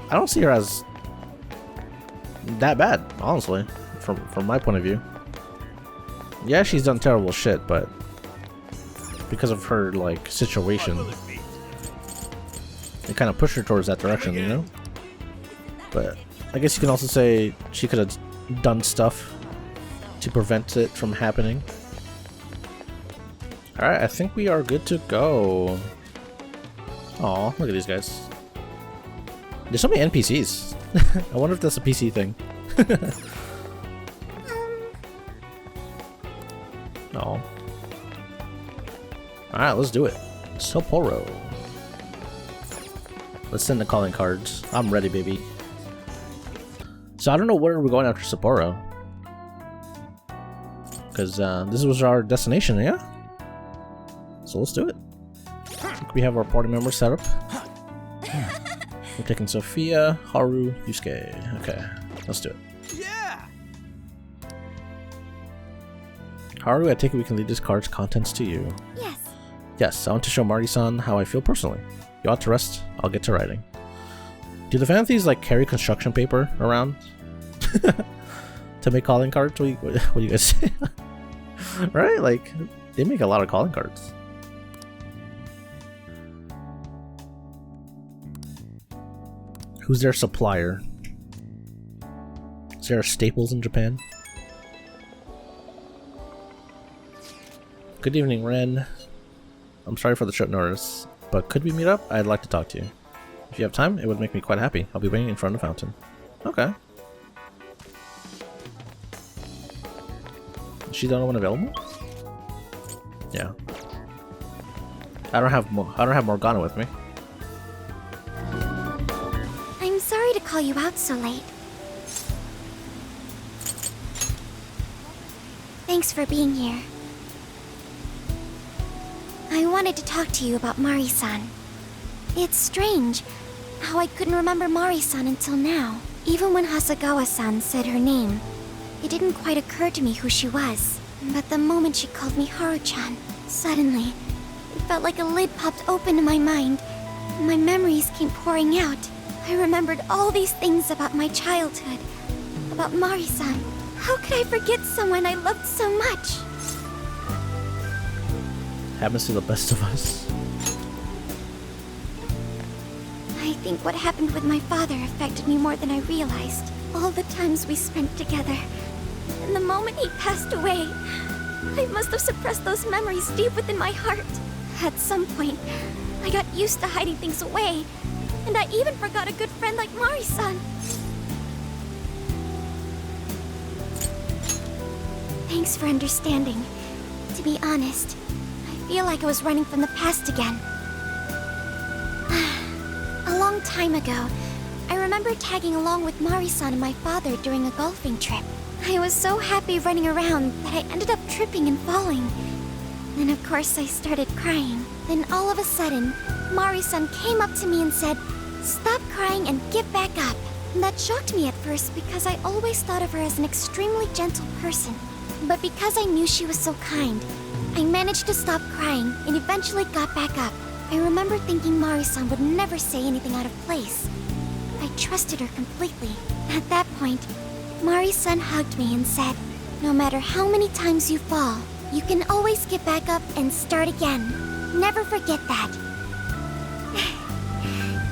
I don't see her as that bad, honestly, from my point of view. Yeah, she's done terrible shit, but because of her like situation, it kind of pushed her towards that direction, you know? But I guess you can also say she could have done stuff to prevent it from happening. Alright, I think we are good to go. Aw, look at these guys. There's so many NPCs. I wonder if that's a PC thing. Oh. Alright, let's do it. Sapporo. Let's send the calling cards. I'm ready, baby. So I don't know where we're going after Sapporo. Because this was our destination, yeah? So let's do it. I think we have our party members set up. We're taking Sophia, Haru, Yusuke. Okay, let's do it. Yeah. Haru, I take it we can leave this card's contents to you. Yes. Yes, I want to show Mari-san how I feel personally. You ought to rest, I'll get to writing. Do the Phantom Thieves like carry construction paper around? To make calling cards? What do you guys say? Right? Like, they make a lot of calling cards. Who's their supplier? Is there staples in Japan? Good evening, Ren. I'm sorry for the short notice, but could we meet up? I'd like to talk to you. If you have time, it would make me quite happy. I'll be waiting in front of the fountain. Okay. Is she the only one available? Yeah. I don't have Morgana with me. I'm sorry to call you out so late. Thanks for being here. I wanted to talk to you about Mari-san. It's strange how I couldn't remember Mari-san until now. Even when Hasagawa-san said her name, it didn't quite occur to me who she was. But the moment she called me Haru-chan, suddenly, it felt like a lid popped open in my mind. My memories came pouring out. I remembered all these things about my childhood, about Mari-san. How could I forget someone I loved so much? Happens to the best of us. I think what happened with my father affected me more than I realized. All the times we spent together. And the moment he passed away, I must have suppressed those memories deep within my heart. At some point, I got used to hiding things away. And I even forgot a good friend like Mari-san. Thanks for understanding. To be honest, I feel like I was running from the past again. A long time ago, I remember tagging along with Mari-san and my father during a golfing trip. I was so happy running around that I ended up tripping and falling. Then of course I started crying. Then all of a sudden, Mari-san came up to me and said, "Stop crying and get back up." That shocked me at first because I always thought of her as an extremely gentle person. But because I knew she was so kind, I managed to stop crying and eventually got back up. I remember thinking Mari-san would never say anything out of place. I trusted her completely. At that point, Mari-san hugged me and said, "No matter how many times you fall, you can always get back up and start again. Never forget that."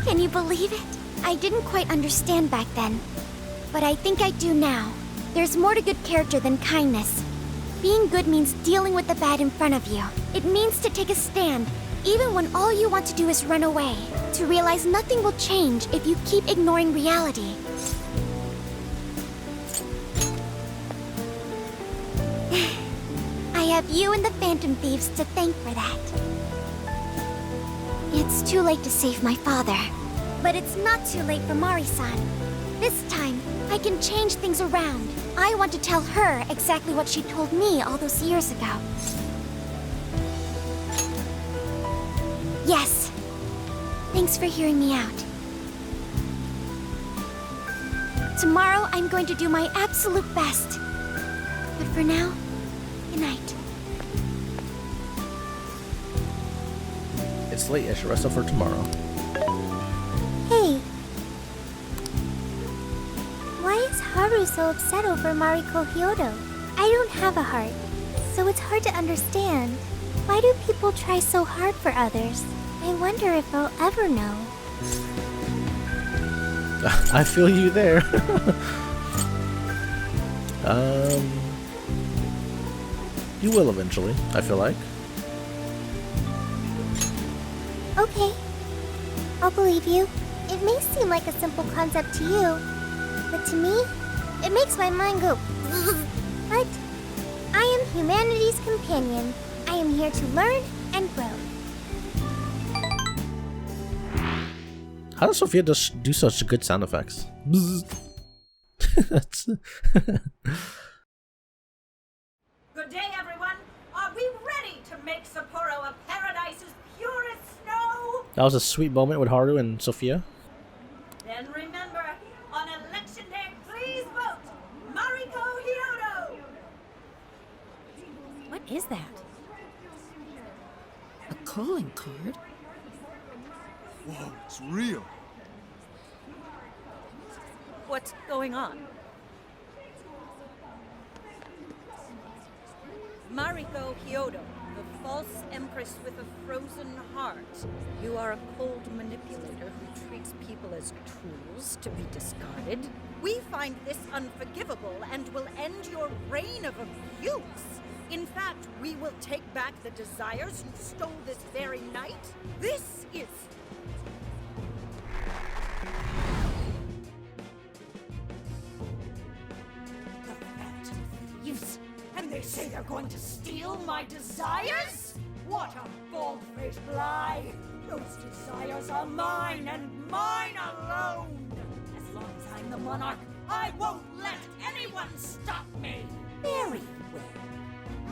Can you believe it? I didn't quite understand back then, but I think I do now. There's more to good character than kindness. Being good means dealing with the bad in front of you. It means to take a stand, even when all you want to do is run away. To realize nothing will change if you keep ignoring reality. I have you and the Phantom Thieves to thank for that. It's too late to save my father, but it's not too late for Mari-san. This time, I can change things around. I want to tell her exactly what she told me all those years ago. Yes. Thanks for hearing me out. Tomorrow, I'm going to do my absolute best. But for now, good night. It's late, I should rest up for tomorrow. Hey. Haru so upset over Mariko Hyodo? I don't have a heart, so it's hard to understand. Why do people try so hard for others? I wonder if I'll ever know. I feel you there. You will eventually, I feel like. Okay, I'll believe you. It may seem like a simple concept to you, but to me, it makes my mind go. But I am humanity's companion. I am here to learn and grow. How does Sophia just do such good sound effects? That's Good day, everyone. Are we ready to make Sapporo a paradise's purest snow? That was a sweet moment with Haru and Sophia. Then remember, on election day, please vote Mariko Hyodo. What is that? A calling card? Whoa, it's real. What's going on? Mariko Hyodo, the false empress with a frozen heart. You are a cold manipulator who treats people as tools to be discarded. We find this unforgivable and will end your reign of abuse. In fact, we will take back the desires you stole this very night. This is... the Phantom Thieves. And they say they're going to steal my desires? What a bald-faced lie! Those desires are mine and mine alone! As long as I'm the monarch, I won't let anyone stop me! Very well.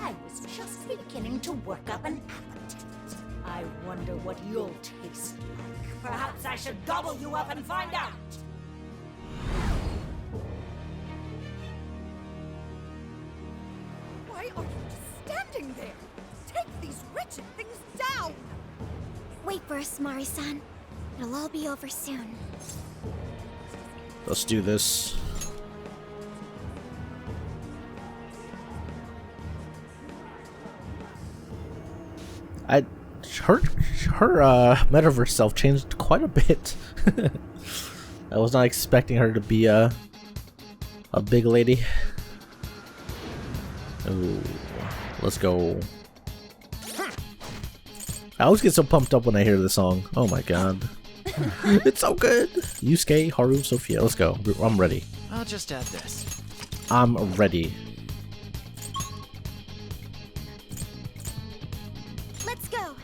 I was just beginning to work up an appetite. I wonder what you'll taste like. Perhaps I should gobble you up and find out! Why are you just standing there? Take these wretched things down! Wait for us, Mari-san. It'll all be over soon. Let's do this. Her metaverse self changed quite a bit. I was not expecting her to be a big lady. Ooh, let's go. I always get so pumped up when I hear this song. Oh my god. It's so good. Yusuke, Haru, Sophia. Let's go. I'm ready. I'll just add this. I'm ready. Let's go.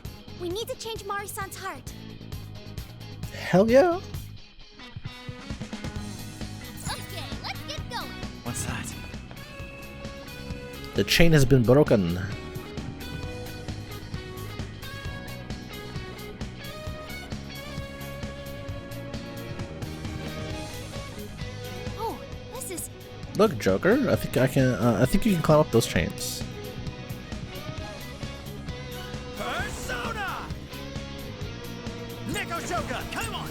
We need to change Mari-san's heart. Hell yeah. Okay, let's get going. What's that? The chain has been broken. Oh, this is... Look, Joker. I think I can. I think you can climb up those chains. Persona! Neko Shogun, come on!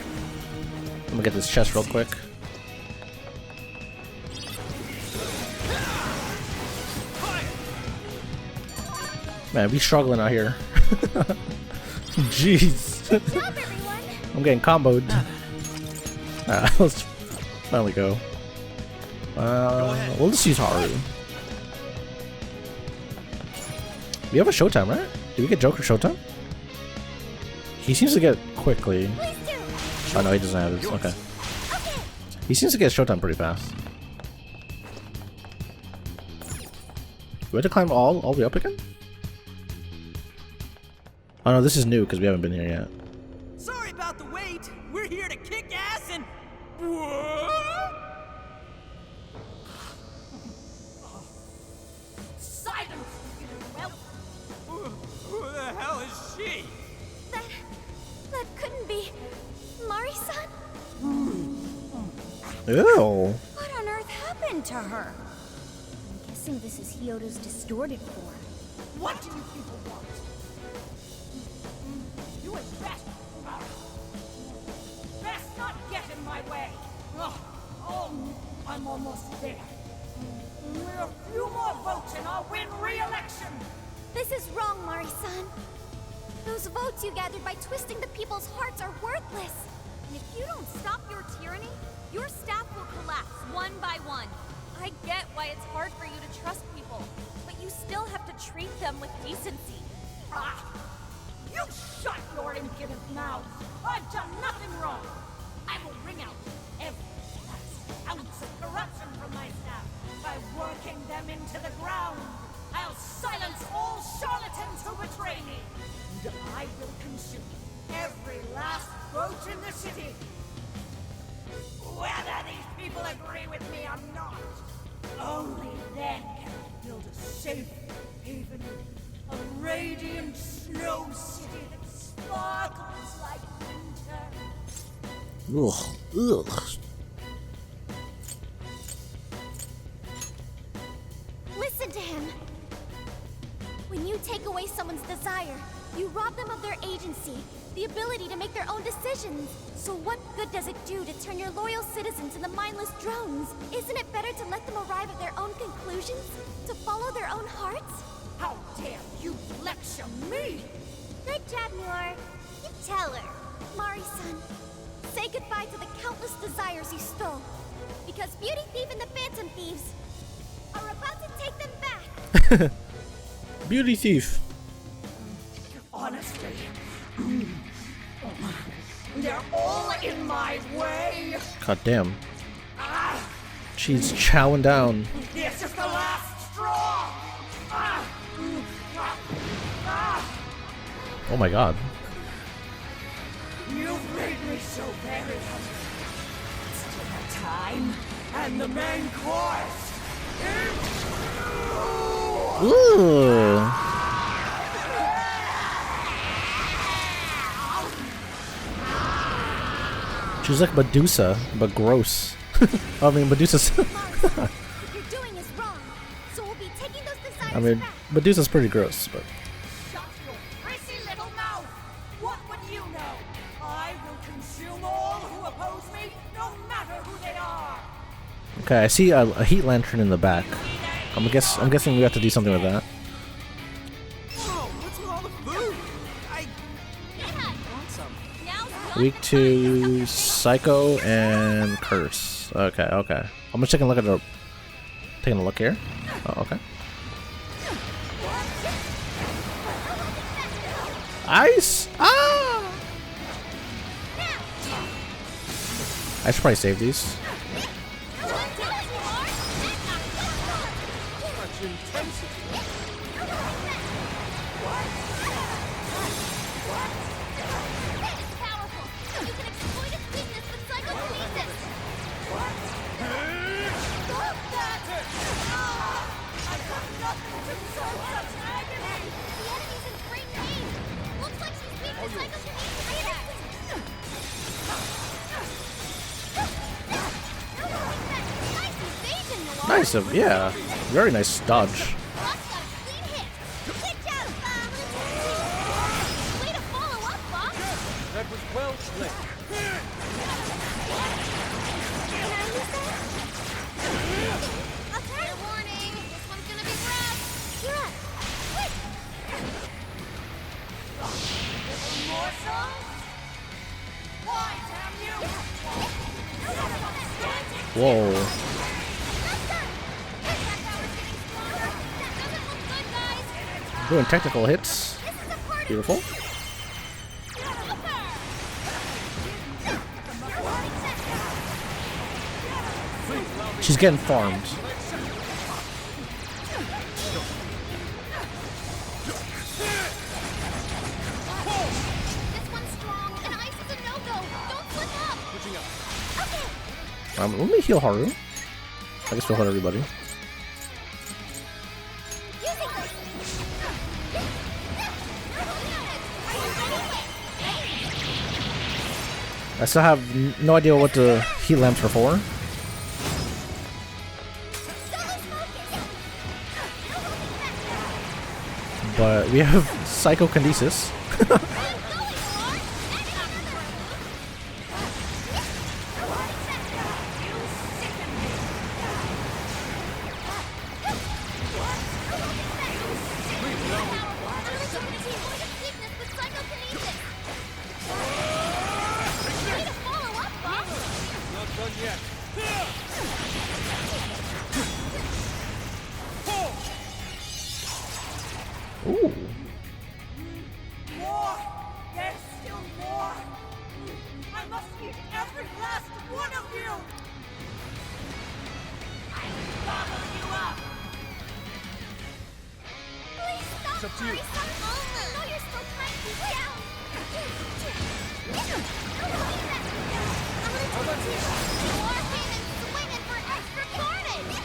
I'm gonna get this chest real quick. Man, we struggling out here. Jeez. Good job, everyone. I'm getting comboed. Let's finally go. We'll just use Haru. We have a showtime, right? Did we get Joker showtime? He seems to get quickly. Please do. Oh no, he doesn't have it. Okay. Okay. He seems to get showtime pretty fast. Do we have to climb all the way up again? Oh no, this is new because we haven't been here yet. Sorry about the wait. We're here to kick ass and... Silence, you whelp! Who the hell is she? That couldn't be... Mari-san? Ew. What on earth happened to her? I'm guessing this is Hyodo's distorted form. What do you people want? You had best not get in my way. Oh, I'm almost there. A few more votes and I'll win re-election. This is wrong, Mari-san. Those votes you gathered by twisting the people's hearts are worthless. And if you don't stop your tyranny, your staff will collapse one by one. I get why it's hard for you to trust people, but you still have to treat them with decency. Ah! You shut your impudent mouth! I've done nothing wrong! I will wring out every last ounce of corruption from my staff by working them into the ground. I'll silence all charlatans who betray me. And I will consume every last vote in the city. Whether these people agree with me or not, only then can I build a safe haven, a radiant snow city that sparkles like winter. Ugh. Ugh. Listen to him. When you take away someone's desire, you rob them of their agency, the ability to make their own decisions. So what good does it do to turn your loyal citizens into mindless drones? Isn't it better to let them arrive at their own conclusions? To follow their own hearts? How dare you lecture me? Good job, Noor. You tell her. Mari-san, say goodbye to the countless desires you stole. Because Beauty Thief and the Phantom Thieves are about to take them back. Beauty Thief. Honestly, they're all in my way. God damn. She's chowing down. This is the last straw. Oh my god. You've made me so very hungry. It's dinner time, and the main course is Ooh. She's like Medusa, but gross. I mean, Medusa's. What you're doing is wrong. So we'll be taking those desires I mean, back. Medusa's pretty gross, but. shut your prissy little mouth. What would you know? I will consume all who oppose me, no matter who they are. Okay, I see a heat lantern in the back. I'm guessing we have to do something with that. Whoa, what's with all the food? I want some. Weak to Psycho and Curse. Okay. I'm just taking a look at the. Taking a look here. Oh, okay. Ice! Ah! I should probably save these. Such intensity. Powerful. You can exploit its weakness with psychokinesis. Stop that! I've done nothing to deserve such agony. The enemy's in great pain. Looks like she's weak to psychokinesis. Nice evasion, Noir. Nice of yeah. Very nice dodge. Boss got a clean hit. Good job, way to follow up, Boss. That was well played. Can I use that? Okay. Warning, this one's gonna be rough. You're up. Quick. Morsels? Why, damn you! Whoa. Doing technical hits. Beautiful. She's getting farmed. This one's strong, and ice is a no-go. Don't slip up. Switching up. Okay. Let me heal Haru. I guess we'll heal everybody. Using this. I still have no idea what the heat lamps are for. But we have psychokinesis. done yet. Ooh. More! There's still more! I must eat every last one of you! I'm gobbling you up! Please stop, It's up to you. Marisa. I know you're still trying to keep down. I'll let you. War demons swinging for extra carnage.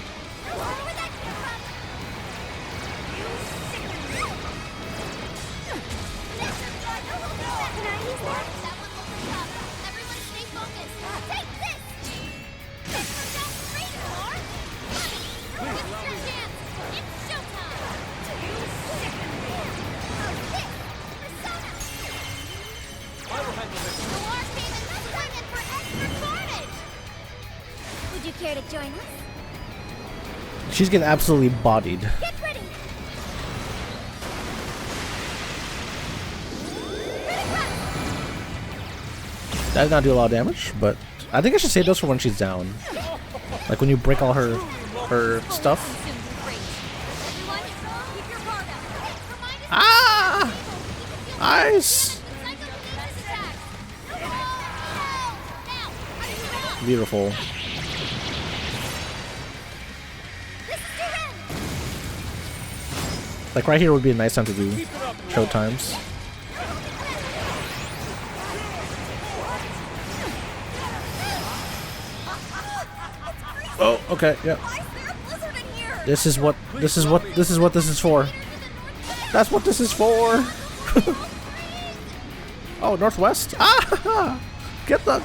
Where would that come from? You sicken me. Can I use that? That one will come up. Everyone stay focused. Take this. This from down the street, War. This is your chance. It's showtime. You sicken me. This. Persona. I will handle this. The war demons swinging for extra carnage. Would you care to join us? She's getting absolutely bodied. Get ready. That did not do a lot of damage, but I think I should save those for when she's down. Like when you break all her stuff. Everyone, keep your guard up. Remind us Ah! Ice! psychokinesis attacks. Now, Beautiful. this is your end. Like right here would be a nice time to do show times. Oh, okay, yeah. Why is there a blizzard in here? This is what this is for. That's what this is for. Oh, northwest. Ah! Get the.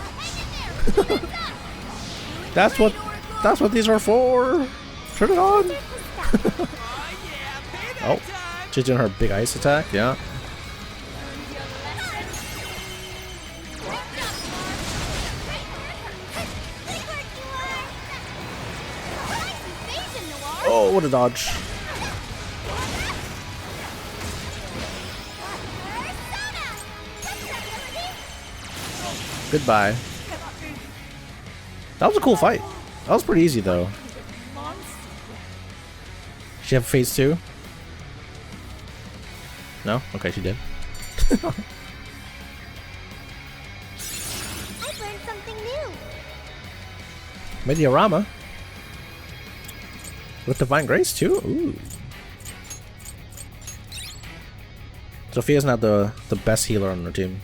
That's what these are for. Turn it on. Oh, she's doing her big ice attack. Yeah. Oh, what a dodge. Goodbye. That was a cool fight. That was pretty easy though. She have phase 2? No? Okay, she did. I learned something new. Mediorama. With Divine Grace too? Ooh. Sophia's not the best healer on her team.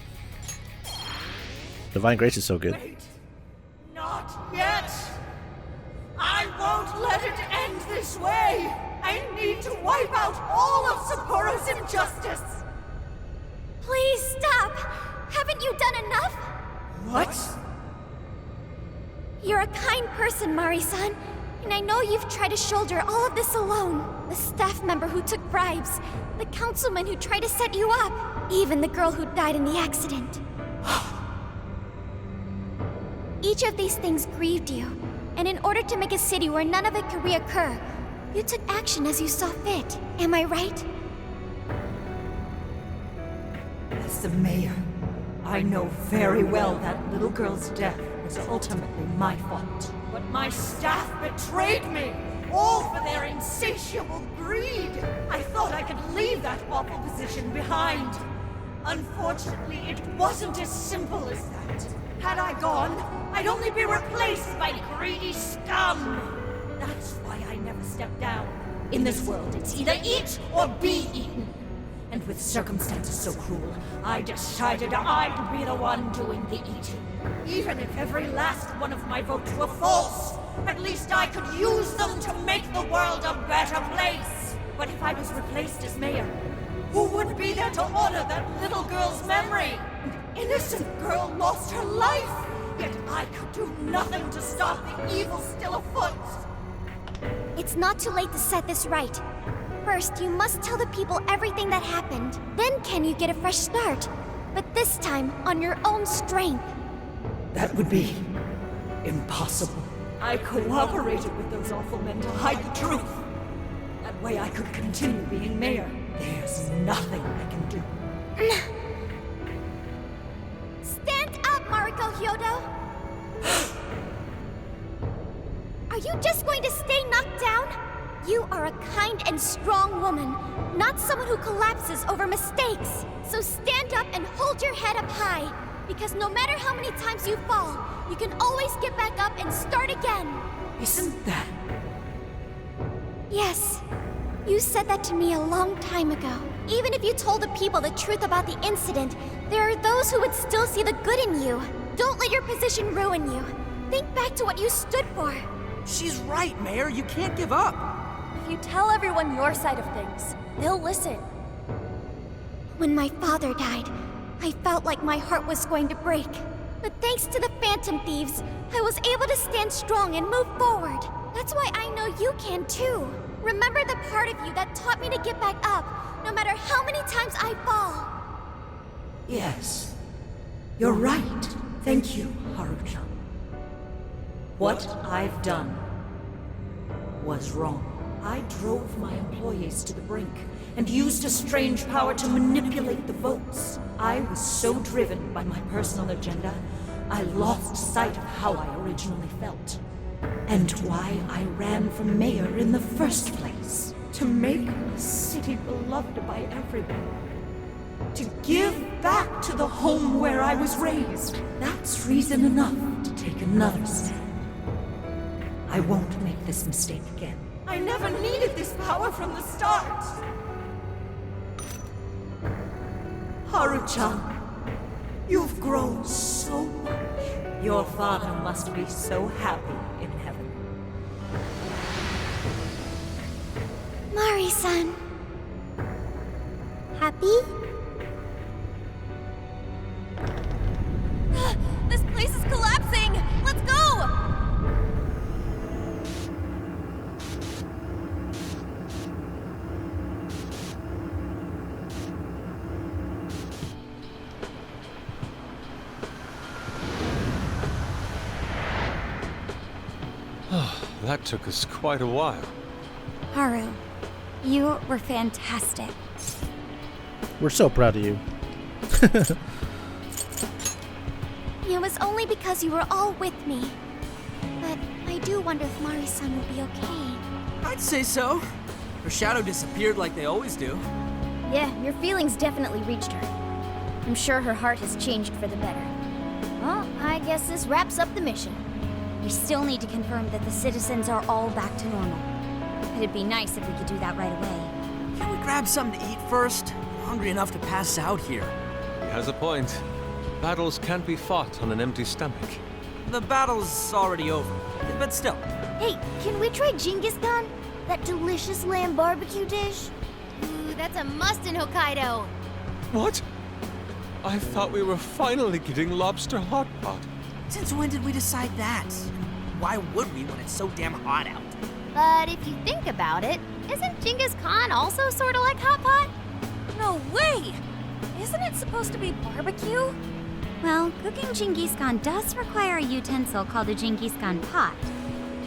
Divine Grace is so good. Wait! Not yet! I won't let it end this way! I need to wipe out all of Sapporo's injustice! Please stop. Haven't you done enough? What? You're a kind person, Mari-san. And I know you've tried to shoulder all of this alone. The staff member who took bribes, the councilman who tried to set you up, even the girl who died in the accident. Each of these things grieved you, and in order to make a city where none of it could reoccur, you took action as you saw fit. Am I right? As the mayor, I know very well that little girl's death was ultimately my fault. But my staff betrayed me, all for their insatiable greed. I thought I could leave that awful position behind. Unfortunately, it wasn't as simple as that. Had I gone, I'd only be replaced by greedy scum. That's why I never stepped down. In this world, it's either eat or be eaten. And with circumstances so cruel, I decided I'd be the one doing the eating. Even if every last one of my votes were false, at least I could use them to make the world a better place. But if I was replaced as mayor, who would be there to honor that little girl's memory? An innocent girl lost her life, yet I could do nothing to stop the evil still afoot. It's not too late to set this right. First, you must tell the people everything that happened. Then can you get a fresh start? But this time, on your own strength. That would be impossible. I cooperated with those awful men to hide the truth. That way I could continue being mayor. There's nothing I can do. Stand up, Mariko Hyodo! you just going to stay knocked down? You are a kind and strong woman, not someone who collapses over mistakes. So stand up and hold your head up high, because no matter how many times you fall, you can always get back up and start again. Isn't that... Yes. You said that to me a long time ago. Even if you told the people the truth about the incident, there are those who would still see the good in you. Don't let your position ruin you. Think back to what you stood for. She's right, Mayor. You can't give up. If you tell everyone your side of things, they'll listen. When my father died, I felt like my heart was going to break. But thanks to the Phantom Thieves, I was able to stand strong and move forward. That's why I know you can too. Remember the part of you that taught me to get back up, no matter how many times I fall. Yes. You're right. Thank you, Haruchan. What I've done was wrong. I drove my employees to the brink and used a strange power to manipulate the votes. I was so driven by my personal agenda, I lost sight of how I originally felt. And why I ran for mayor in the first place. To make the city beloved by everyone. To give back to the home where I was raised. That's reason enough to take another step. I won't make this mistake again. I never needed this power from the start. Haru-chan, you've grown so much. Your father must be so happy in heaven. Mari-san. Happy? This place is collapsing! Let's go! That took us quite a while. Haru, you were fantastic. We're so proud of you. It was only because you were all with me. But I do wonder if Mari-san will be okay. I'd say so. Her shadow disappeared like they always do. Yeah, your feelings definitely reached her. I'm sure her heart has changed for the better. Well, I guess this wraps up the mission. We still need to confirm that the citizens are all back to normal. It'd be nice if we could do that right away. Can we grab something to eat first? I'm hungry enough to pass out here. He has a point. Battles can't be fought on an empty stomach. The battle's already over, but still. Hey, can we try Genghis Khan? That delicious lamb barbecue dish? Ooh, that's a must in Hokkaido. What? I thought we were finally getting lobster hot pot. Since when did we decide that? Why would we when it's so damn hot out? But if you think about it, isn't Genghis Khan also sort of like hot pot? No way! Isn't it supposed to be barbecue? Well, cooking Genghis Khan does require a utensil called a Genghis Khan pot.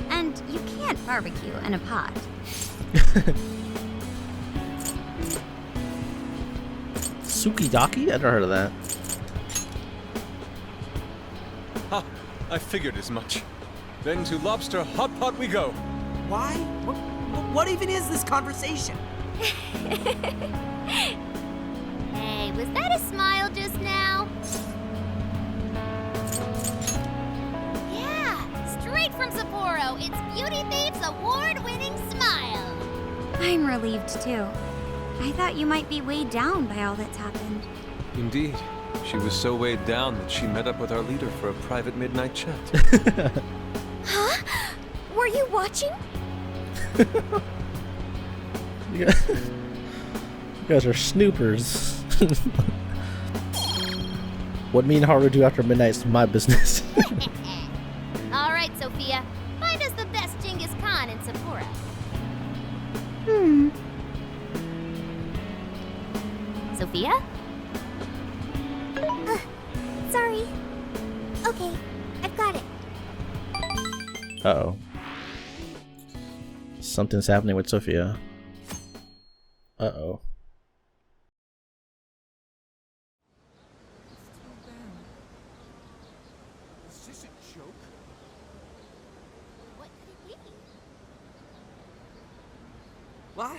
And you can't barbecue in a pot. Sukiyaki? I've never heard of that. Ha! I figured as much. Then to lobster hot pot we go. Why? What even is this conversation? Hey, was that a smile just now? Yeah, straight from Sapporo, it's Beauty Thieves' award-winning smile. I'm relieved too. I thought you might be weighed down by all that's happened. Indeed. She was so weighed down that she met up with our leader for a private midnight chat. Huh? Were you watching? You guys are snoopers. What me and Haru do after midnight's my business. All right, Sophia, find us the best Genghis Khan in Sapporo. Sophia? Sorry. Okay, I've got it. Uh-oh. Something's happening with Sophia. Uh-oh. Is this a joke? What could it be? Well,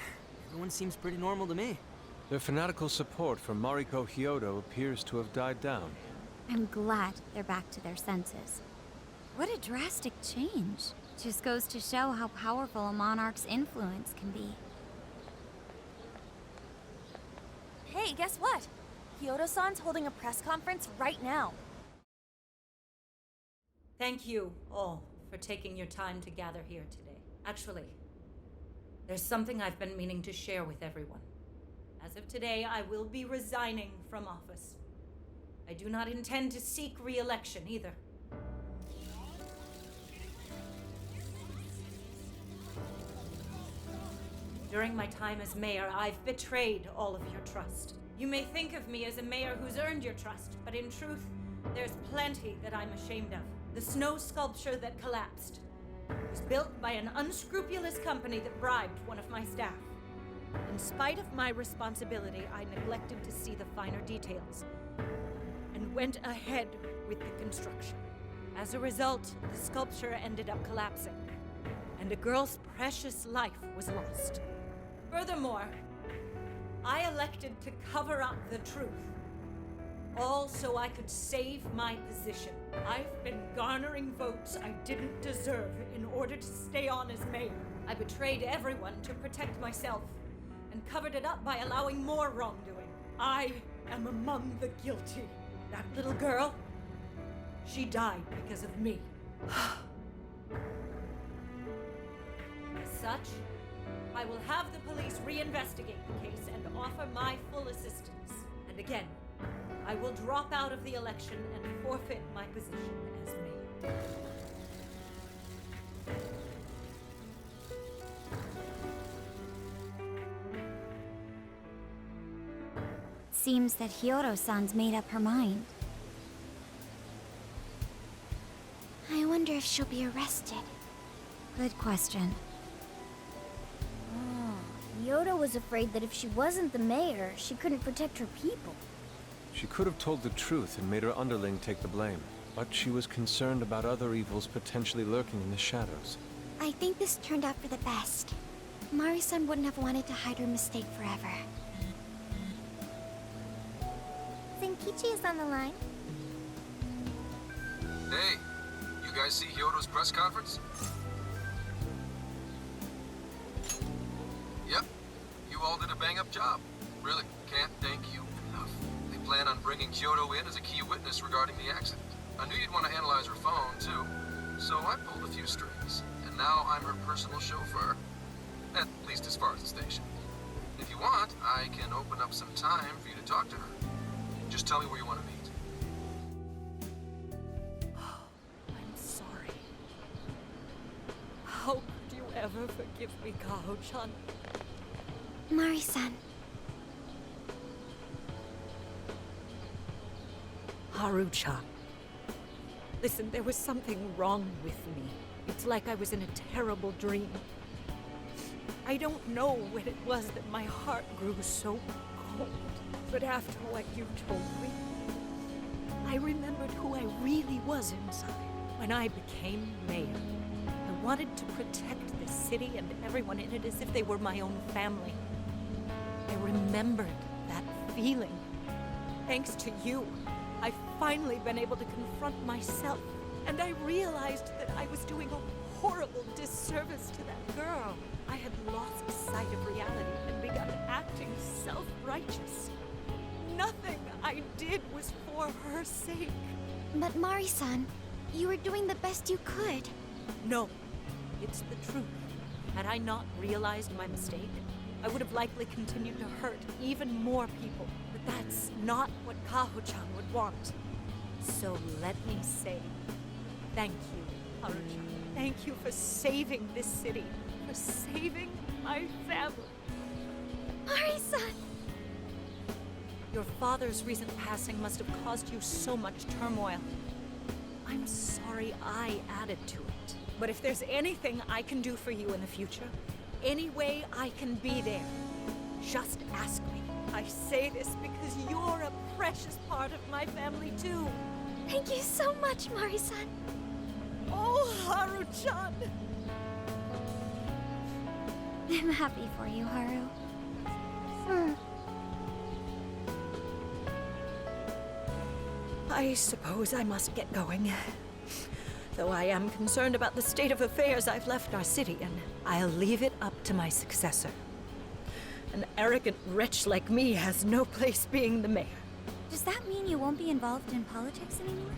everyone seems pretty normal to me. Their fanatical support for Mariko Hyodo appears to have died down. I'm glad they're back to their senses. What a drastic change. Just goes to show how powerful a monarch's influence can be. Hey, guess what? Hyodo-san's holding a press conference right now. Thank you all for taking your time to gather here today. Actually, there's something I've been meaning to share with everyone. As of today, I will be resigning from office. I do not intend to seek re-election either. During my time as mayor, I've betrayed all of your trust. You may think of me as a mayor who's earned your trust, but in truth, there's plenty that I'm ashamed of. The snow sculpture that collapsed was built by an unscrupulous company that bribed one of my staff. In spite of my responsibility, I neglected to see the finer details and went ahead with the construction. As a result, the sculpture ended up collapsing, and a girl's precious life was lost. Furthermore, I elected to cover up the truth, all so I could save my position. I've been garnering votes I didn't deserve in order to stay on as mayor. I betrayed everyone to protect myself and covered it up by allowing more wrongdoing. I am among the guilty. That little girl, she died because of me. As such, I will have the police reinvestigate the case and offer my full assistance. And again, I will drop out of the election and forfeit my position as mayor. Seems that Hyodo-san's made up her mind. I wonder if she'll be arrested. Good question. Yoda was afraid that if she wasn't the mayor, she couldn't protect her people. She could have told the truth and made her underling take the blame, but she was concerned about other evils potentially lurking in the shadows. I think this turned out for the best. Mari-san wouldn't have wanted to hide her mistake forever. Zenkichi is on the line. Hey, you guys see Hyodo's press conference? Yep, you all did a bang-up job. Really, can't thank you enough. They plan on bringing Hyodo in as a key witness regarding the accident. I knew you'd want to analyze her phone, too, so I pulled a few strings. And now I'm her personal chauffeur, at least as far as the station. If you want, I can open up some time for you to talk to her. Just tell me where you want to meet. I'm sorry. How could you ever forgive me, Kaho-chan? Mari-san. Haru-chan. Listen, there was something wrong with me. It's like I was in a terrible dream. I don't know when it was that my heart grew so cold. But after what you told me, I remembered who I really was inside. When I became mayor, I wanted to protect this city and everyone in it as if they were my own family. I remembered that feeling. Thanks to you, I've finally been able to confront myself. And I realized that I was doing a horrible disservice to that girl. I had lost sight of reality and begun acting self-righteous. Nothing I did was for her sake. But Mari-san, you were doing the best you could. No, it's the truth. Had I not realized my mistake, I would have likely continued to hurt even more people. But that's not what Kaho-chan would want. So let me say, thank you, Haru-chan. Thank you for saving this city, for saving my family. Mari-san! Your father's recent passing must have caused you so much turmoil. I'm sorry I added to it. But if there's anything I can do for you in the future, any way I can be there, just ask me. I say this because you're a precious part of my family too. Thank you so much, Mari-san. Oh, Haru-chan! I'm happy for you, Haru. I suppose I must get going. Though I am concerned about the state of affairs, I've left our city, and I'll leave it up to my successor. An arrogant wretch like me has no place being the mayor. Does that mean you won't be involved in politics anymore?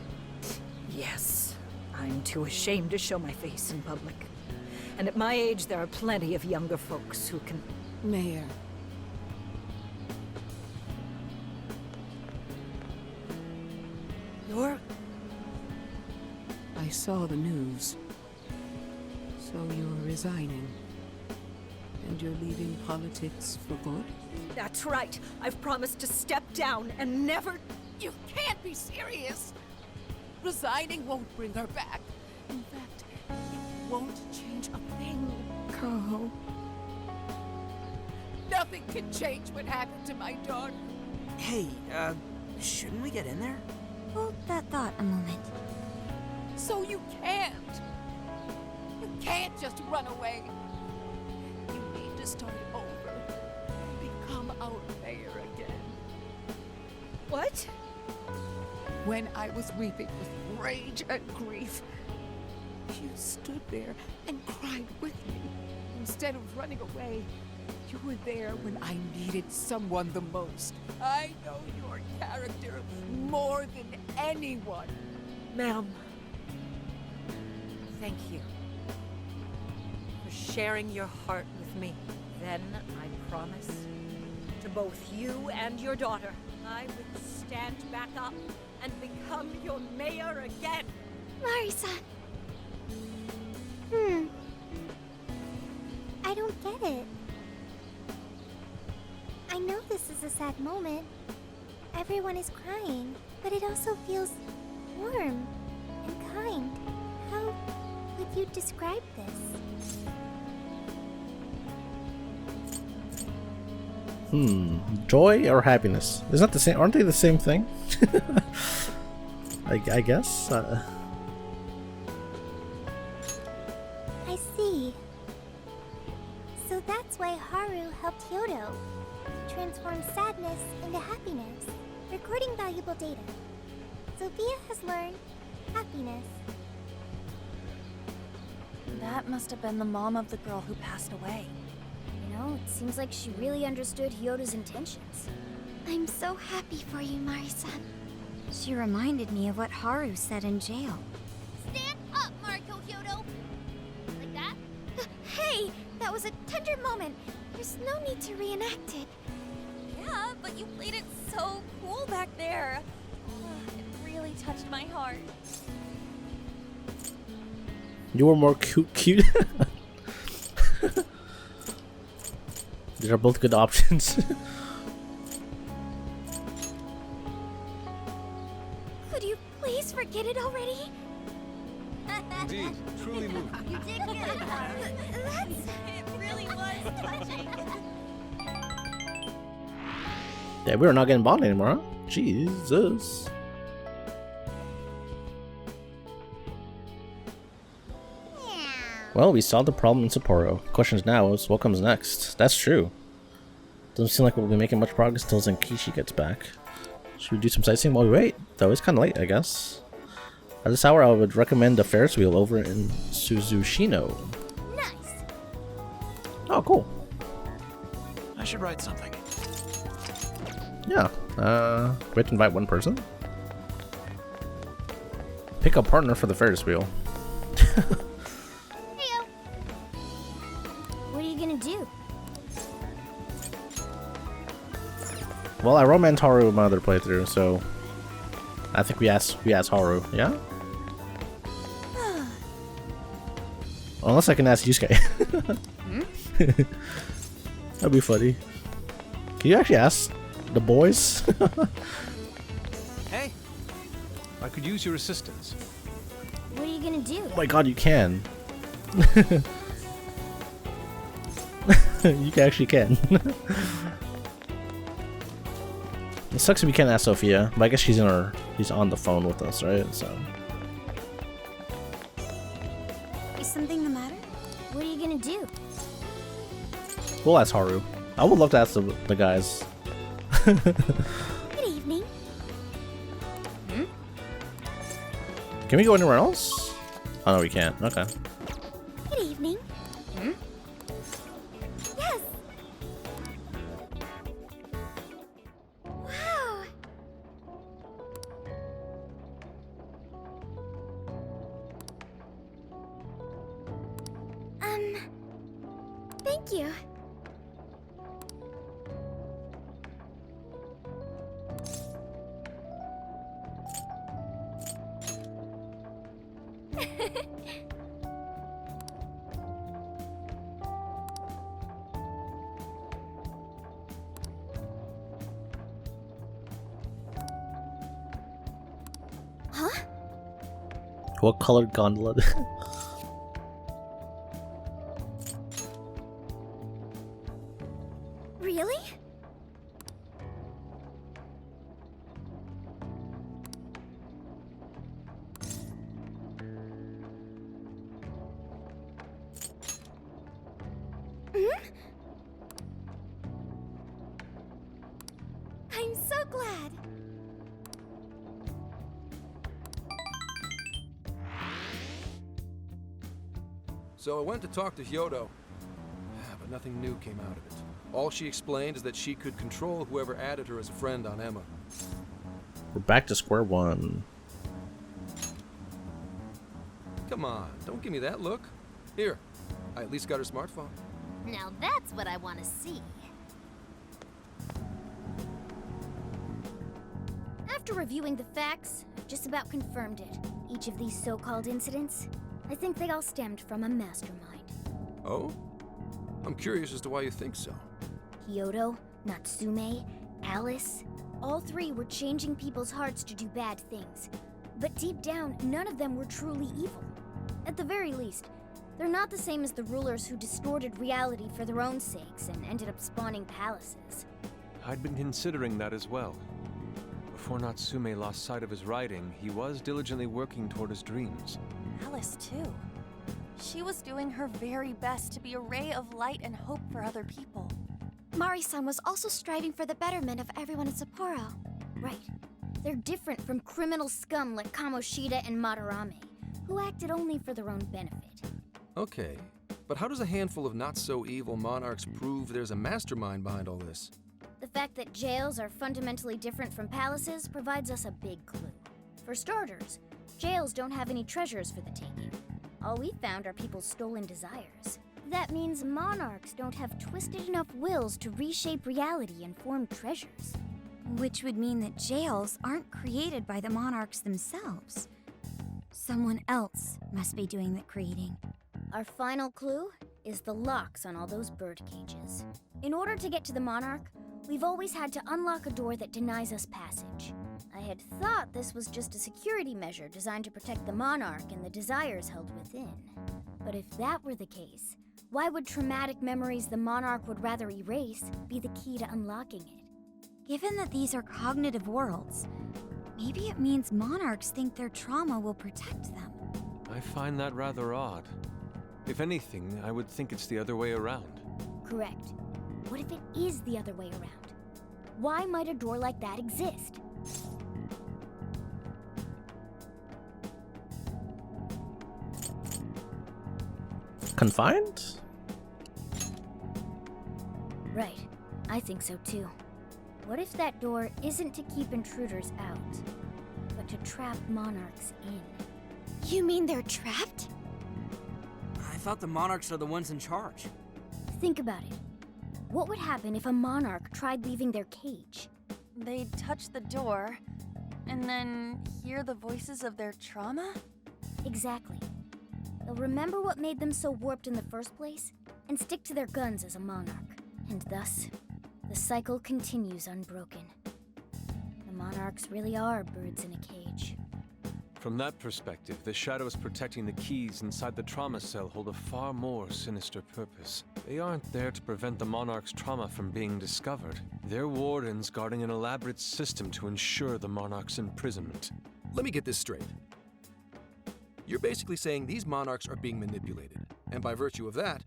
Yes. I'm too ashamed to show my face in public. And at my age, there are plenty of younger folks who can... Mayor. You're... I saw the news. So you're resigning. And you're leaving politics for good? That's right. I've promised to step down and never... You can't be serious! Resigning won't bring her back. In fact, it won't change a thing. Carl... Nothing can change what happened to my daughter. Hey, shouldn't we get in there? Hold that thought a moment. So you can't! You can't just run away. You need to start over. Become our mayor again. What? When I was weeping with rage and grief, you stood there and cried with me. Instead of running away, you were there when I needed someone the most. I know your character more than anyone. Ma'am. Thank you. For sharing your heart with me. Then I promise to both you and your daughter, I would stand back up and become your mayor again. Mari-san. I don't get it. I know this is a sad moment. Everyone is crying, but it also feels warm and kind. How would you describe this? Joy or happiness? Is that the same? Aren't they the same thing? I guess. I see. So that's why Haru helped Hyodo transform sadness into happiness, recording valuable data. Sophia has learned happiness. That must have been the mom of the girl who passed away. You know, it seems like she really understood Hyodo's intentions. I'm so happy for you, Mari-san. She reminded me of what Haru said in jail. Stand up, Mariko Hyodo! Like that? Hey! That was a tender moment. There's no need to reenact it. Yeah, but you played it so cool back there. It really touched my heart. You were more cute. These are both good options. Could you please forget it already? Indeed, truly moving. You did get it, Haru. It really was touching. Yeah, we're not getting bonded anymore, huh? Jesus. Well, we solved the problem in Sapporo. Questions now is what comes next. That's true. Doesn't seem like we'll be making much progress until Zenkishi gets back. Should we do some sightseeing while we wait? Though it's kind of late, I guess. At this hour, I would recommend the Ferris wheel over in Suzushino. Nice. Oh, cool. I should write something. Yeah. We have to invite one person. Pick a partner for the Ferris wheel. Heyo. What are you gonna do? Well, I romanced Haru in my other playthrough, so I think we asked Haru, yeah? Unless I can ask Yusuke. That'd be funny. Can you actually ask the boys? Hey, I could use your assistance. What are you gonna do? Oh my god, you can. You actually can. It sucks if we can't ask Sophia, but I guess she's on the phone with us, right? So. Is something the matter? What are you gonna do? We'll ask Haru. I would love to ask the guys. Good evening. Can we go anywhere else? Oh no, we can't. Okay. Good evening. Yes. Wow. Thank you. Huh? What colored gondola? Really? I'm so glad. So I went to talk to Hyodo, but nothing new came out of it. All she explained is that she could control whoever added her as a friend on Emma. We're back to square one. Come on, don't give me that look. Here, I at least got her smartphone. Now that's what I want to see. After reviewing the facts, I've just about confirmed it. Each of these so-called incidents, I think they all stemmed from a mastermind. Oh? I'm curious as to why you think so. Hyodo, Natsume, Alice, all three were changing people's hearts to do bad things. But deep down, none of them were truly evil. At the very least, they're not the same as the rulers who distorted reality for their own sakes and ended up spawning palaces. I'd been considering that as well. Before Natsume lost sight of his writing, he was diligently working toward his dreams. Alice, too. She was doing her very best to be a ray of light and hope for other people. Mari-san was also striving for the betterment of everyone in Sapporo. Right. They're different from criminal scum like Kamoshida and Madarame, who acted only for their own benefit. Okay, but how does a handful of not-so-evil monarchs prove there's a mastermind behind all this? The fact that jails are fundamentally different from palaces provides us a big clue. For starters, jails don't have any treasures for the taking. All we found are people's stolen desires. That means monarchs don't have twisted enough wills to reshape reality and form treasures. Which would mean that jails aren't created by the monarchs themselves. Someone else must be doing the creating. Our final clue is the locks on all those bird cages. In order to get to the monarch, we've always had to unlock a door that denies us passage. I had thought this was just a security measure designed to protect the monarch and the desires held within. But if that were the case, why would traumatic memories the monarch would rather erase be the key to unlocking it? Given that these are cognitive worlds, maybe it means monarchs think their trauma will protect them. I find that rather odd. If anything, I would think it's the other way around. Correct. What if it is the other way around? Why might a door like that exist? Confined? Right. I think so too. What if that door isn't to keep intruders out, but to trap monarchs in? You mean they're trapped? I thought the monarchs are the ones in charge. Think about it. What would happen if a monarch tried leaving their cage? They'd touch the door, and then hear the voices of their trauma? Exactly. They'll remember what made them so warped in the first place, and stick to their guns as a monarch. And thus, the cycle continues unbroken. The monarchs really are birds in a cage. From that perspective, the shadows protecting the keys inside the trauma cell hold a far more sinister purpose. They aren't there to prevent the monarch's trauma from being discovered. They're wardens guarding an elaborate system to ensure the monarch's imprisonment. Let me get this straight. You're basically saying these monarchs are being manipulated, and by virtue of that,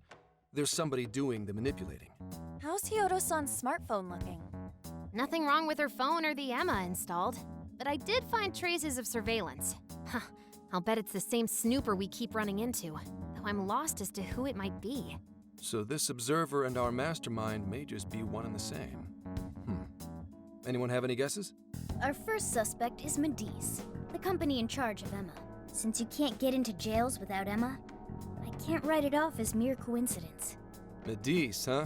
there's somebody doing the manipulating. How's Hyodo-san's smartphone looking? Nothing wrong with her phone or the Emma installed, but I did find traces of surveillance. Huh, I'll bet it's the same snooper we keep running into, though I'm lost as to who it might be. So this observer and our mastermind may just be one and the same. Anyone have any guesses? Our first suspect is Medice, the company in charge of Emma. Since you can't get into jails without Emma, I can't write it off as mere coincidence. Medice, huh?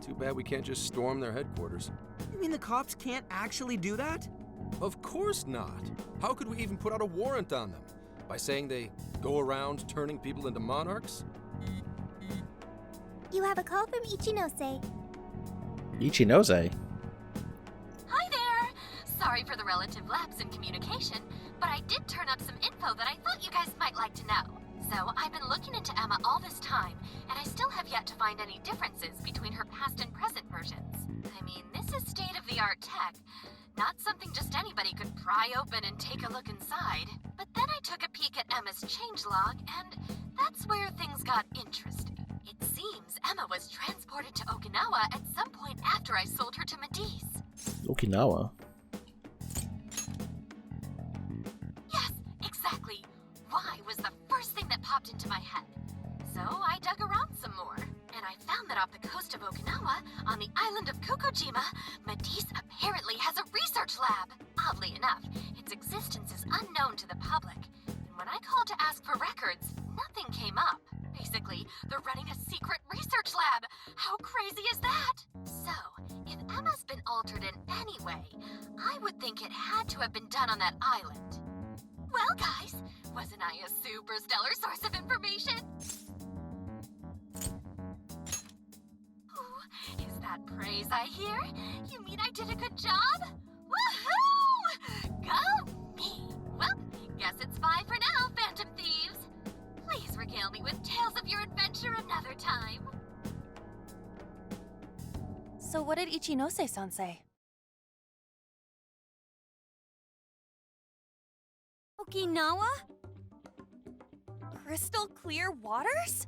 Too bad we can't just storm their headquarters. You mean the cops can't actually do that? Of course not. How could we even put out a warrant on them? By saying they go around turning people into monarchs? You have a call from Ichinose. Ichinose? Hi there! Sorry for the relative lapse in communication, but I did turn up some info that I thought you guys might like to know. So I've been looking into Emma all this time, and I still have yet to find any differences between her past and present versions. I mean, this is state-of-the-art tech. Not something just anybody could pry open and take a look inside. But then I took a peek at Emma's changelog, and that's where things got interesting. It seems Emma was transported to Okinawa at some point after I sold her to Medice. Okinawa? Yes, exactly. Why was the first thing that popped into my head. So I dug around some more, and I found that off the coast of Okinawa, on the island of Kokojima, Medice apparently has a research lab. Oddly enough, its existence is unknown to the public, and when I called to ask for records, nothing came up. Basically, they're running a secret research lab. How crazy is that? So, if Emma's been altered in any way, I would think it had to have been done on that island. Well, guys, wasn't I a super stellar source of information? Ooh, is that praise I hear? You mean I did a good job? Woohoo! Go me! Well, guess it's bye for now, Phantom Thieves. Please regale me with tales of your adventure another time. So what did Ichinose-san say? Okinawa? Crystal clear waters?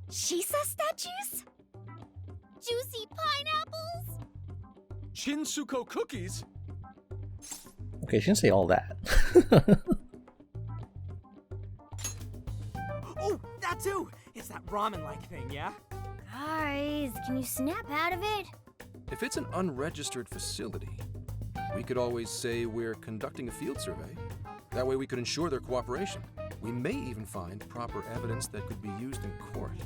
Shisa statues? Juicy pineapples? Shinsuko cookies? Okay, she didn't say all that. Oh, that too! It's that ramen-like thing, yeah? Guys, can you snap out of it? If it's an unregistered facility, we could always say we're conducting a field survey. That way we could ensure their cooperation. We may even find proper evidence that could be used in court.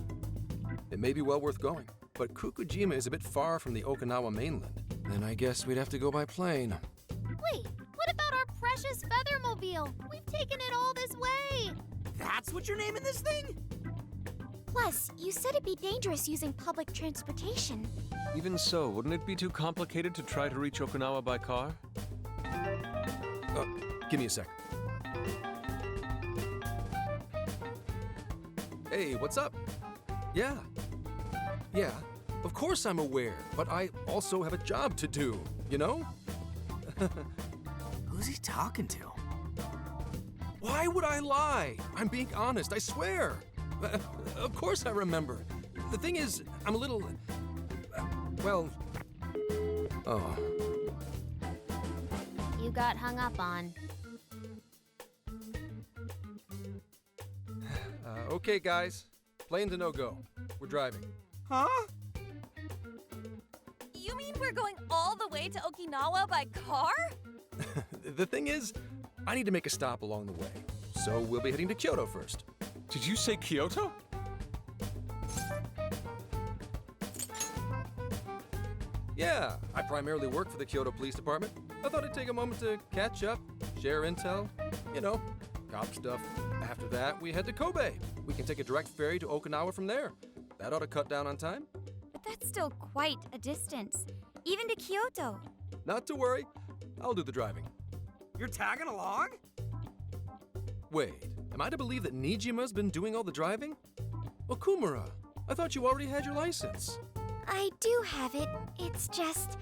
It may be well worth going, but Kokojima is a bit far from the Okinawa mainland. Then I guess we'd have to go by plane. Wait, what about our precious Feathermobile? We've taken it all this way! That's what you're naming this thing? Plus, you said it'd be dangerous using public transportation. Even so, wouldn't it be too complicated to try to reach Okinawa by car? Give me a sec. Hey, what's up? Yeah, of course I'm aware, but I also have a job to do, you know? Who's he talking to? Why would I lie? I'm being honest, I swear. Of course I remember. The thing is, I'm a little... Oh. You got hung up on. Okay, guys. Plane's a no-go. We're driving. Huh? You mean we're going all the way to Okinawa by car? The thing is, I need to make a stop along the way. So we'll be heading to Kyoto first. Did you say Kyoto? Yeah, I primarily work for the Kyoto Police Department. I thought I'd take a moment to catch up, share intel, you know, cop stuff. After that, we head to Kobe. We can take a direct ferry to Okinawa from there. That ought to cut down on time. But that's still quite a distance, even to Kyoto. Not to worry, I'll do the driving. You're tagging along? Wait, am I to believe that Nijima's been doing all the driving? Okumura, I thought you already had your license. I do have it. It's just...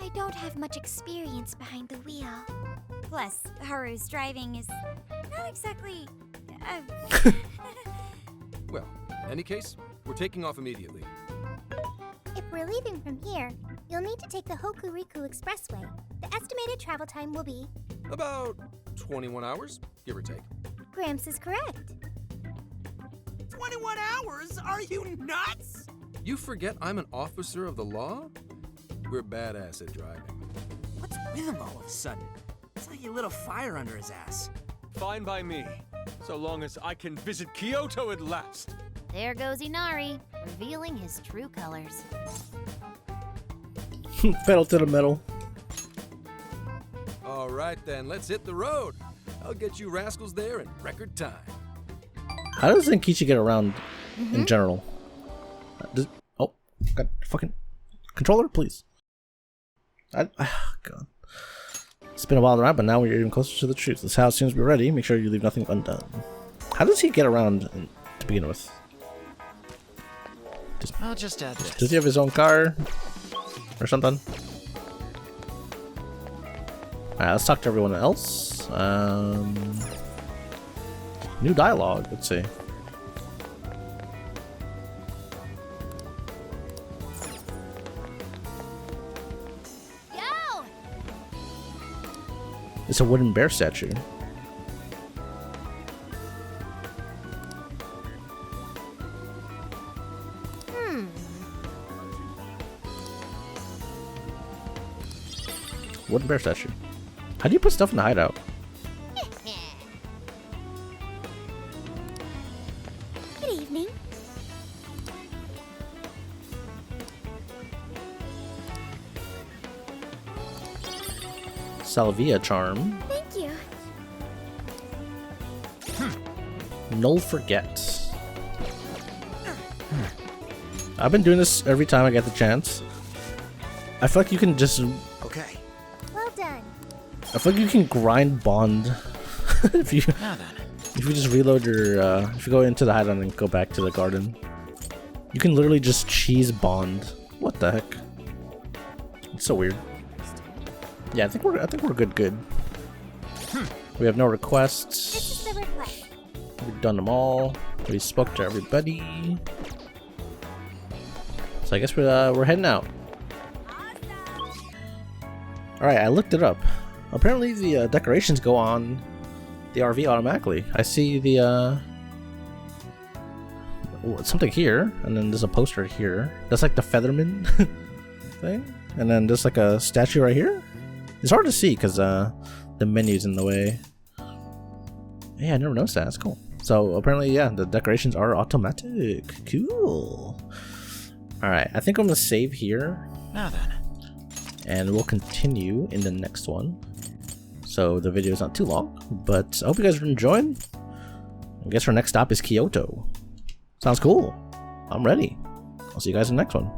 I don't have much experience behind the wheel. Plus, Haru's driving is not exactly... Well, in any case, We're taking off immediately. If we're leaving from here, you'll need to take the Hokuriku Expressway. The estimated travel time will be... About 21 hours, give or take. Gramps is correct. 21 hours? Are you nuts? You forget I'm an officer of the law? We're badass at driving. What's with him all of a sudden? It's like he lit a fire under his ass. Fine by me, so long as I can visit Kyoto at last. There goes Inari, revealing his true colors. Pedal to the metal. All right then, let's hit the road. I'll get you rascals there in record time. How does Zenkichi get around in general? Oh, got fucking controller, please. God. It's been a while around, but now we're even closer to the truth. This house seems to be ready. Make sure you leave nothing undone. How does he get around to begin with? I'll just add this. Does he have his own car or something? Alright, let's talk to everyone else. New dialogue, let's see. Yo! It's a wooden bear statue. Wooden bear statue. How do you put stuff in the hideout? Good evening. Salvia charm. Thank you. Null forget. I've been doing this every time I get the chance. I feel like you can just... Okay. Well done. I feel like you can grind bond if you just reload your if you go into the hideout and go back to the garden. You can literally just cheese bond. What the heck? It's so weird. Yeah, I think we're good. We have no requests. This is the request. We've done them all. We spoke to everybody. So I guess we're heading out. Alright, I looked it up. Apparently the decorations go on the RV automatically. I see the something here, and then there's a poster here. That's like the Featherman thing. And then there's like a statue right here. It's hard to see because the menu's in the way. Yeah, I never noticed that. That's cool. So apparently, yeah, the decorations are automatic. Cool. Alright, I think I'm gonna save here. Now then. And we'll continue in the next one. So the video is not too long, but I hope you guys are enjoying. I guess our next stop is Kyoto. Sounds cool. I'm ready. I'll see you guys in the next one.